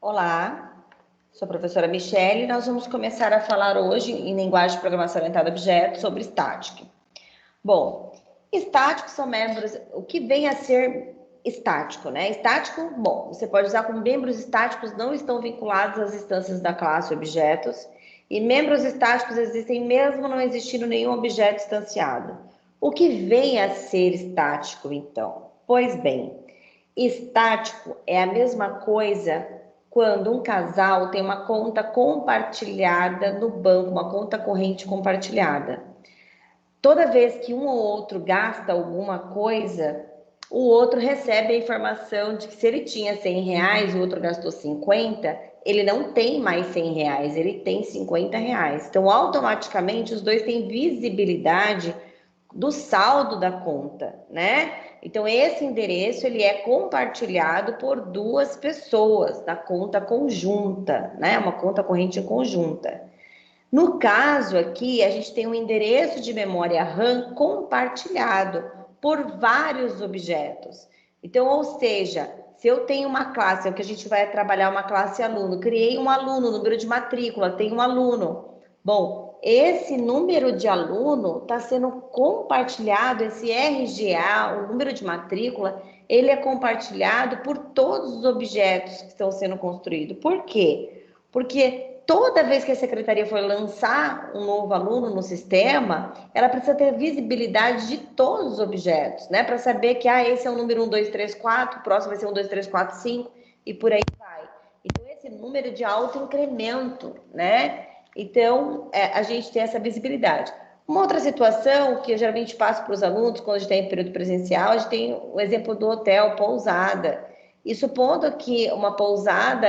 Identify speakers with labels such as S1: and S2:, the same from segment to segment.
S1: Olá, sou a professora Michele e nós vamos começar a falar hoje em linguagem de programação orientada a objetos sobre static. Bom, estáticos são membros, o que vem a ser estático, né? Estático, bom, você pode usar como membros estáticos não estão vinculados às instâncias da classe objetos e membros estáticos existem mesmo não existindo nenhum objeto instanciado. O que vem a ser estático, então? Pois bem, estático é a mesma coisa quando um casal tem uma conta compartilhada no banco, uma conta corrente compartilhada. Toda vez que um ou outro gasta alguma coisa, o outro recebe a informação de que se ele tinha 100 reais, o outro gastou 50, ele não tem mais 100 reais, ele tem 50 reais. Então, automaticamente, os dois têm visibilidade do saldo da conta, né? Então, esse endereço, ele é compartilhado por duas pessoas na conta conjunta, né? Uma conta corrente conjunta. No caso aqui, a gente tem um endereço de memória RAM compartilhado por vários objetos. Então, ou seja, se eu tenho uma classe, é o que a gente vai trabalhar uma classe aluno, criei um aluno, número de matrícula, tem um aluno. Bom, esse número de aluno está sendo compartilhado, esse RGA, o número de matrícula, ele é compartilhado por todos os objetos que estão sendo construídos. Por quê? Porque toda vez que a secretaria for lançar um novo aluno no sistema, ela precisa ter visibilidade de todos os objetos, né? Para saber que esse é o número 1, 2, 3, 4, o próximo vai ser 1, 2, 3, 4, 5 e por aí vai. Então, esse número de alto incremento, né? Então, a gente tem essa visibilidade. Uma outra situação que eu geralmente passo para os alunos, quando a gente tem período presencial, a gente tem o exemplo do hotel, pousada. E supondo que uma pousada,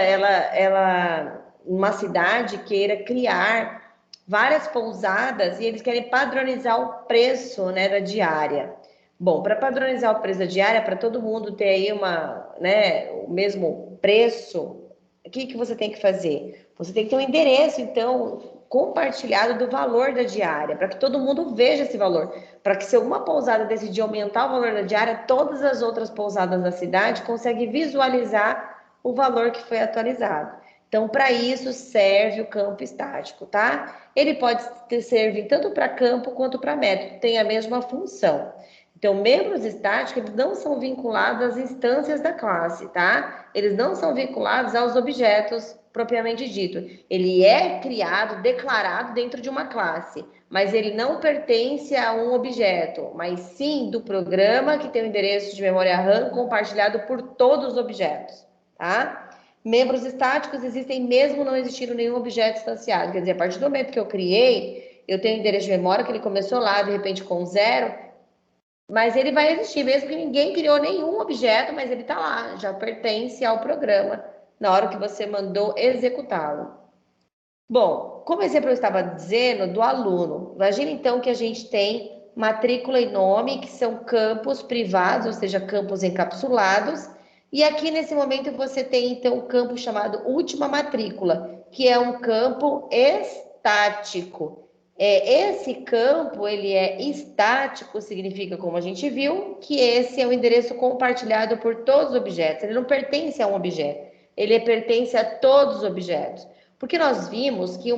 S1: uma cidade queira criar várias pousadas e eles querem padronizar o preço, né, da diária. Bom, para padronizar o preço da diária, para todo mundo ter aí o mesmo preço, o que você tem que fazer? Você tem que ter um endereço, então, compartilhado do valor da diária, para que todo mundo veja esse valor. Para que se uma pousada decidir aumentar o valor da diária, todas as outras pousadas da cidade conseguem visualizar o valor que foi atualizado. Então, para isso serve o campo estático, tá? Ele pode servir tanto para campo quanto para método, tem a mesma função. Então, membros estáticos, eles não são vinculados às instâncias da classe, tá? Eles não são vinculados aos objetos propriamente dito. Ele é criado, declarado dentro de uma classe, mas ele não pertence a um objeto, mas sim do programa que tem o endereço de memória RAM compartilhado por todos os objetos, tá? Membros estáticos existem mesmo não existindo nenhum objeto instanciado. Quer dizer, a partir do momento que eu criei, eu tenho o endereço de memória que ele começou lá, de repente com 0, mas ele vai existir, mesmo que ninguém criou nenhum objeto, mas ele está lá, já pertence ao programa na hora que você mandou executá-lo. Bom, como exemplo eu estava dizendo do aluno, imagina então que a gente tem matrícula e nome, que são campos privados, ou seja, campos encapsulados, e aqui nesse momento você tem então o campo chamado última matrícula, que é um campo estático. Esse campo, ele é estático, significa, como a gente viu, que esse é o endereço compartilhado por todos os objetos. Ele não pertence a um objeto, ele pertence a todos os objetos. Porque nós vimos que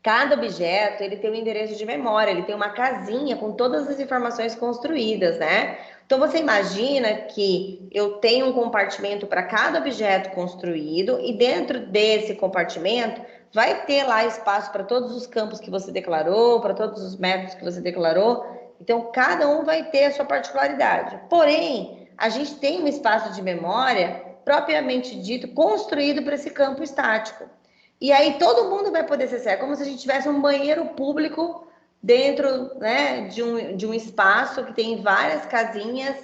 S1: cada objeto, ele tem um endereço de memória, ele tem uma casinha com todas as informações construídas, né? Então, você imagina que eu tenho um compartimento para cada objeto construído e dentro desse compartimento vai ter lá espaço para todos os campos que você declarou, para todos os métodos que você declarou. Então, cada um vai ter a sua particularidade. Porém, a gente tem um espaço de memória propriamente dito construído para esse campo estático. E aí todo mundo vai poder acessar, como se a gente tivesse um banheiro público dentro, né, de um espaço que tem várias casinhas,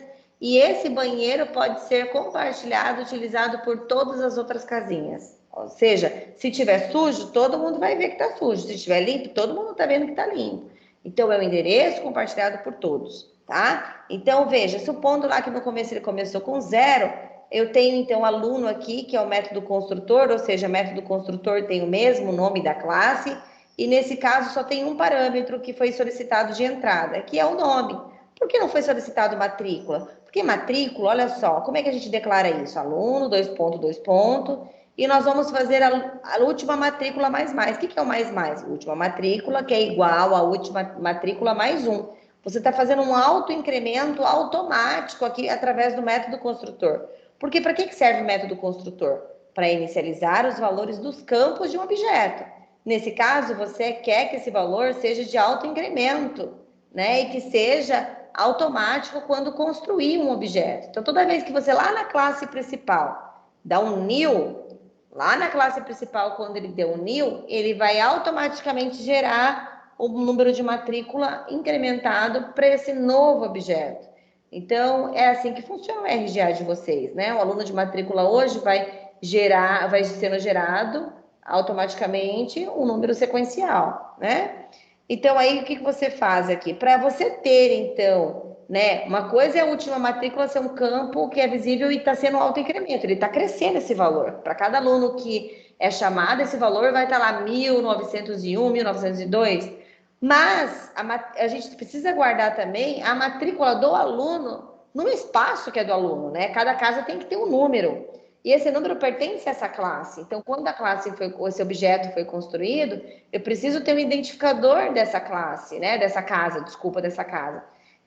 S1: e esse banheiro pode ser compartilhado, utilizado por todas as outras casinhas. Ou seja, se tiver sujo, todo mundo vai ver que está sujo. Se estiver limpo, todo mundo está vendo que está limpo. Então, é um endereço compartilhado por todos, tá? Então, veja, supondo lá que no começo ele começou com 0, eu tenho, então, aluno aqui, que é o método construtor, ou seja, método construtor tem o mesmo nome da classe, e nesse caso só tem um parâmetro que foi solicitado de entrada, que é o nome. Por que não foi solicitado matrícula? Porque matrícula, olha só, como é que a gente declara isso? Aluno, 2 pontos, 2 pontos, e nós vamos fazer a última matrícula mais mais. O que é o mais mais? Última matrícula, que é igual à última matrícula mais um. Você está fazendo um autoincremento automático aqui através do método construtor. Porque para que serve o método construtor? Para inicializar os valores dos campos de um objeto. Nesse caso, você quer que esse valor seja de autoincremento, né? E que seja automático quando construir um objeto. Então, toda vez que você lá na classe principal dá um new, lá na classe principal, quando ele deu um new, ele vai automaticamente gerar o número de matrícula incrementado para esse novo objeto. Então, é assim que funciona o RGA de vocês, né? O aluno de matrícula hoje vai sendo gerado automaticamente um número sequencial, né? Então, aí, o que você faz aqui? Para você ter, então, né? Uma coisa é a última matrícula ser um campo que é visível e está sendo autoincremento. Ele está crescendo esse valor. Para cada aluno que é chamado, esse valor vai estar lá 1901, 1902. Mas a gente precisa guardar também a matrícula do aluno no espaço que é do aluno, né? Cada casa tem que ter um número. E esse número pertence a essa classe. Então, quando a classe esse objeto foi construído, eu preciso ter um identificador dessa classe, né? Dessa casa.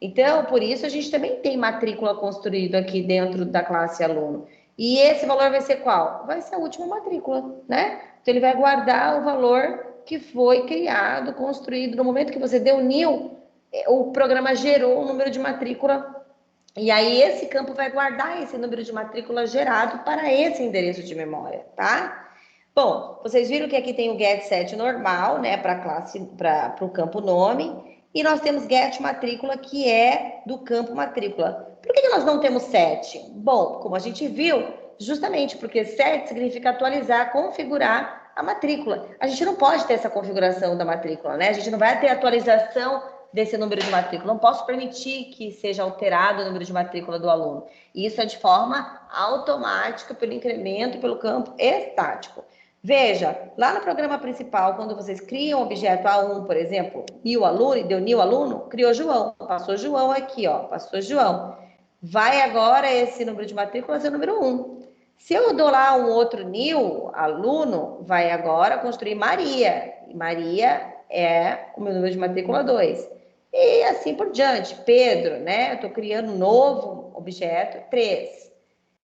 S1: Então, por isso, a gente também tem matrícula construída aqui dentro da classe aluno. E esse valor vai ser qual? Vai ser a última matrícula, né? Então, ele vai guardar o valor que foi criado, construído. No momento que você deu new, o programa gerou o número de matrícula e aí, esse campo vai guardar esse número de matrícula gerado para esse endereço de memória, tá? Bom, vocês viram que aqui tem o getSet normal, né, para classe, para o campo nome, e nós temos getMatrícula, que é do campo matrícula. Por que nós não temos set? Bom, como a gente viu, justamente porque set significa atualizar, configurar a matrícula. A gente não pode ter essa configuração da matrícula, né? A gente não vai ter atualização desse número de matrícula. Não posso permitir que seja alterado o número de matrícula do aluno. Isso é de forma automática, pelo incremento e pelo campo estático. Veja, lá no programa principal, quando vocês criam o objeto A1, por exemplo, new aluno, e deu new aluno, criou João. Passou João aqui, ó, passou João. Vai agora esse número de matrícula ser o número 1. Se eu dou lá um outro new aluno, vai agora construir Maria. E Maria é o meu número de matrícula 2. E assim por diante. Pedro, né? Eu estou criando um novo objeto, 3.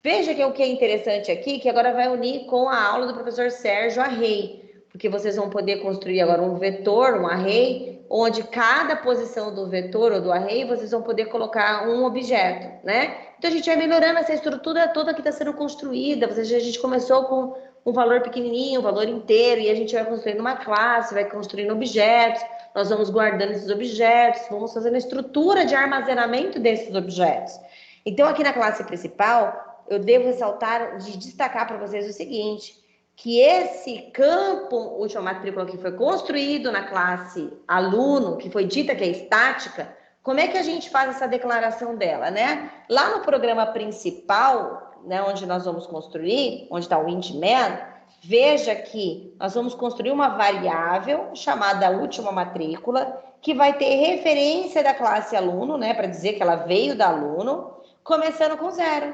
S1: Veja que o que é interessante aqui, que agora vai unir com a aula do professor Sérgio Array, porque vocês vão poder construir agora um vetor, um array, onde cada posição do vetor ou do array, vocês vão poder colocar um objeto, né? Então, a gente vai melhorando essa estrutura toda que está sendo construída. A gente começou com um valor pequenininho, um valor inteiro, e a gente vai construindo uma classe, vai construindo objetos, nós vamos guardando esses objetos, vamos fazendo a estrutura de armazenamento desses objetos. Então, aqui na classe principal, eu devo ressaltar, de destacar para vocês o seguinte, que esse campo última matrícula que foi construído na classe aluno, que foi dita que é estática, como é que a gente faz essa declaração dela, né? Lá no programa principal, né, onde nós vamos construir, onde está o int_man, veja que nós vamos construir uma variável chamada última matrícula, que vai ter referência da classe aluno, né, para dizer que ela veio da aluno, começando com 0.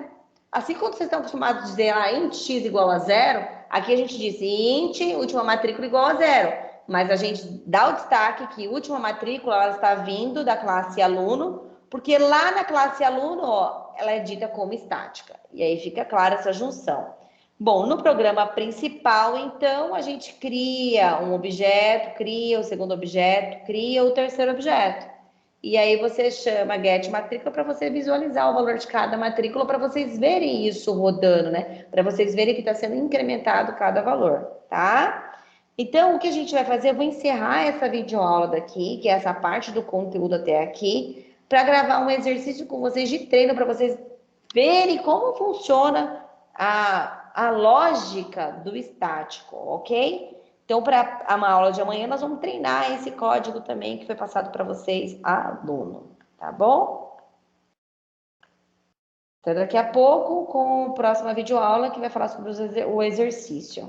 S1: Assim, quando vocês estão acostumados a dizer int x igual a 0, aqui a gente diz int última matrícula igual a 0. Mas a gente dá o destaque que última matrícula ela está vindo da classe aluno, porque lá na classe aluno, ó, ela é dita como estática. E aí fica clara essa junção. Bom, no programa principal, então, a gente cria um objeto, cria o segundo objeto, cria o terceiro objeto. E aí você chama getMatrícula para você visualizar o valor de cada matrícula, para vocês verem isso rodando, né? Para vocês verem que está sendo incrementado cada valor, tá? Então, o que a gente vai fazer? Eu vou encerrar essa videoaula daqui, que é essa parte do conteúdo até aqui, para gravar um exercício com vocês de treino, para vocês verem como funciona a lógica do estático, ok? Então, para a aula de amanhã, nós vamos treinar esse código também que foi passado para vocês, aluno, tá bom? Até daqui a pouco, com a próxima videoaula, que vai falar sobre o exercício.